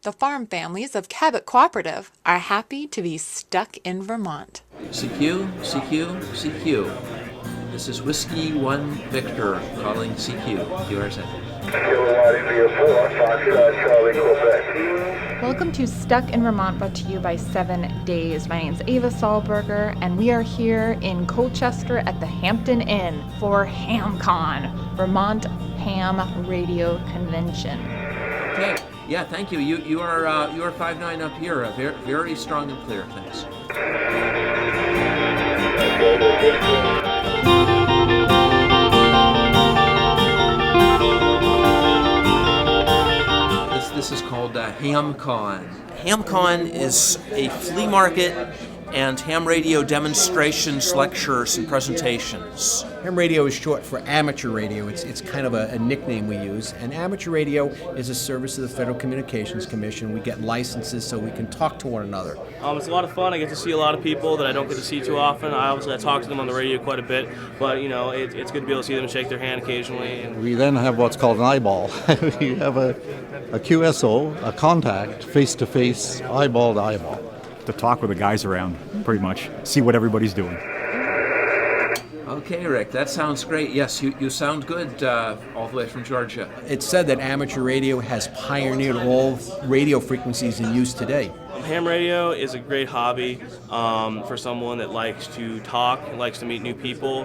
The farm families of Cabot Cooperative are happy to be stuck in Vermont. CQ, CQ, CQ. This is Whiskey 1 Victor calling CQ. QRZ. Welcome to Stuck in Vermont, brought to you by 7 Days. My name's Ava Sahlberger, and we are here in Colchester at the Hampton Inn for HamCon, Vermont Ham Radio Convention. Okay. Yeah, thank you. You are 5'9" up here. Very, very strong and clear. Thanks. This is called HamCon. HamCon is a flea market and ham radio demonstrations, lectures, and presentations. Ham radio is short for amateur radio. It's kind of a nickname we use. And amateur radio is a service of the Federal Communications Commission. We get licenses so we can talk to one another. It's a lot of fun. I get to see a lot of people that I don't get to see too often. I talk to them on the radio quite a bit, but it's good to be able to see them and shake their hand occasionally. And we then have what's called an eyeball. We have a QSO, a contact, face-to-face, eyeball to eyeball. To talk with the guys around, pretty much. See what everybody's doing. Okay, Rick, that sounds great. Yes, you sound good all the way from Georgia. It's said that amateur radio has pioneered all radio frequencies in use today. Ham radio is a great hobby for someone that likes to talk, likes to meet new people,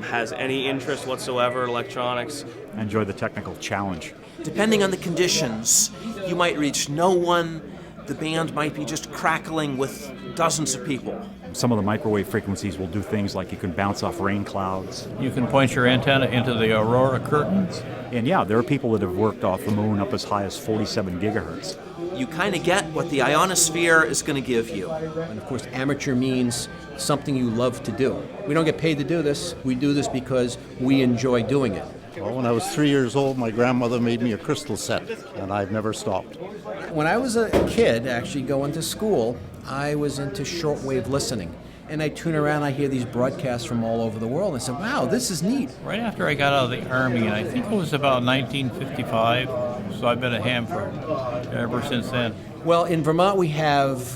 has any interest whatsoever in electronics. Enjoy the technical challenge. Depending on the conditions, you might reach no one. The band might be just crackling with dozens of people. Some of the microwave frequencies will do things like you can bounce off rain clouds. You can point your antenna into the aurora curtains. And yeah, there are people that have worked off the moon up as high as 47 gigahertz. You kind of get what the ionosphere is going to give you. And of course, amateur means something you love to do. We don't get paid to do this. We do this because we enjoy doing it. Well, when I was 3 years old, my grandmother made me a crystal set, and I've never stopped. When I was a kid, actually going to school, I was into shortwave listening. And I tune around, I hear these broadcasts from all over the world, and I said, wow, this is neat. Right after I got out of the Army, and I think it was about 1955, so I've been a ham for ever since then. Well, in Vermont, we have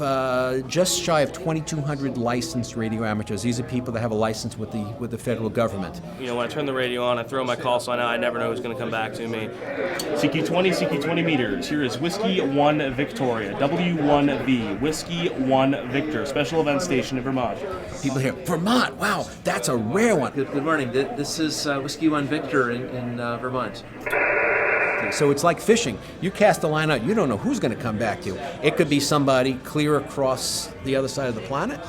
just shy of 2,200 licensed radio amateurs. These are people that have a license with the federal government. When I turn the radio on, I throw my call sign out. I never know who's going to come back to me. CQ20 meters. Here is Whiskey 1 Victoria, W1V, Whiskey 1 Victor, special event station in Vermont. People hear, Vermont, wow, that's a rare one. Good morning. This is Whiskey 1 Victor in Vermont. So it's like fishing. You cast a line out, you don't know who's going to come back to you. It could be somebody clear across the other side of the planet,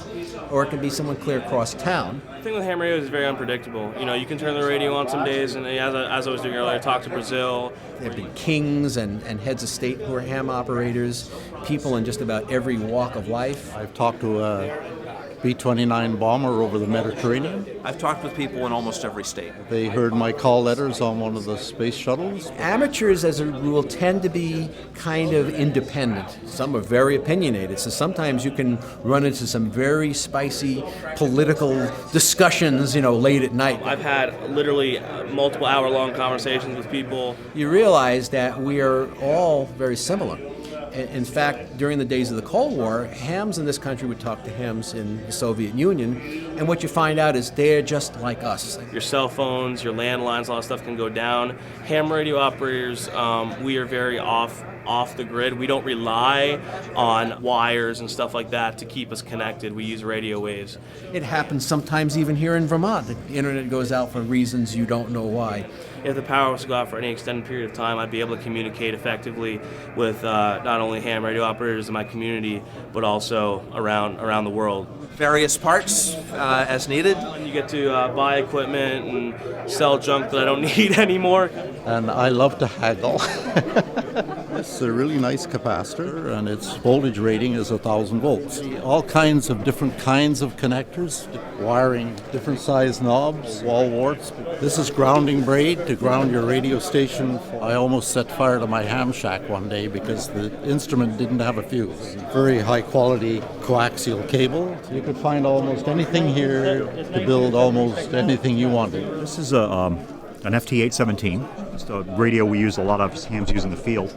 or it could be someone clear across town. The thing with ham radio is it's very unpredictable. You can turn the radio on some days, and as I was doing earlier, talk to Brazil. There have been kings and heads of state who are ham operators, people in just about every walk of life. I've talked to a B-29 bomber over the Mediterranean. I've talked with people in almost every state. They heard my call letters on one of the space shuttles. Amateurs, as a rule, tend to be kind of independent. Some are very opinionated, so sometimes you can run into some very spicy political discussions, late at night. I've had literally multiple hour-long conversations with people. You realize that we are all very similar. In fact, during the days of the Cold War, hams in this country would talk to hams in the Soviet Union, and what you find out is they're just like us. Your cell phones, your landlines, a lot of stuff can go down. Ham radio operators, we are very off the grid. We don't rely on wires and stuff like that to keep us connected. We use radio waves. It happens sometimes even here in Vermont. The internet goes out for reasons you don't know why. If the power was to go out for any extended period of time, I'd be able to communicate effectively with not only ham radio operators in my community, but also around the world. Various parts as needed. You get to buy equipment and sell junk that I don't need anymore. And I love to haggle. It's a really nice capacitor, and its voltage rating is 1,000 volts. All kinds of different kinds of connectors, wiring, different size knobs, wall warts. This is grounding braid to ground your radio station. I almost set fire to my ham shack one day because the instrument didn't have a fuse. Very high quality coaxial cable. You could find almost anything here to build almost anything you wanted. This is a an FT817. It's the radio we use a lot of hams use in the field.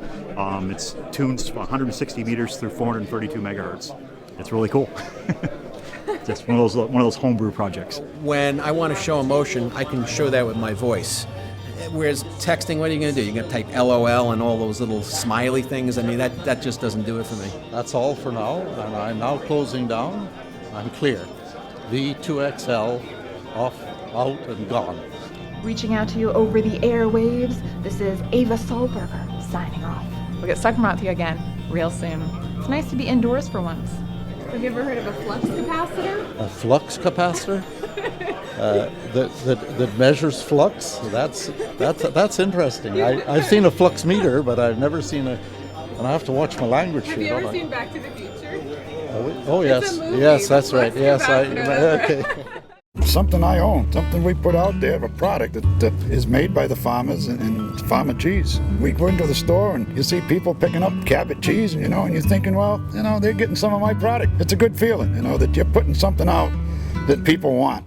It's tuned 160 meters through 432 megahertz. It's really cool. Just one of those homebrew projects. When I want to show emotion, I can show that with my voice. Whereas texting, what are you going to do? You're going to type LOL and all those little smiley things? I mean, that just doesn't do it for me. That's all for now, and I'm now closing down. I'm clear. V2XL off, out, and gone. Reaching out to you over the airwaves, this is Ava Solberger signing off. We'll get stuck around to you again real soon. It's nice to be indoors for once. Have you ever heard of a flux capacitor? A flux capacitor that measures flux. That's interesting. I've seen a flux meter, but I've never seen a. And I have to watch my language. Have you ever seen Back to the Future? Oh yes, yes, that's right. Yes, okay. Something I own, something we put out there, a product that is made by the farmers and farmer cheese. We go into the store and you see people picking up Cabot cheese, and you're thinking, well, they're getting some of my product. It's a good feeling, that you're putting something out that people want.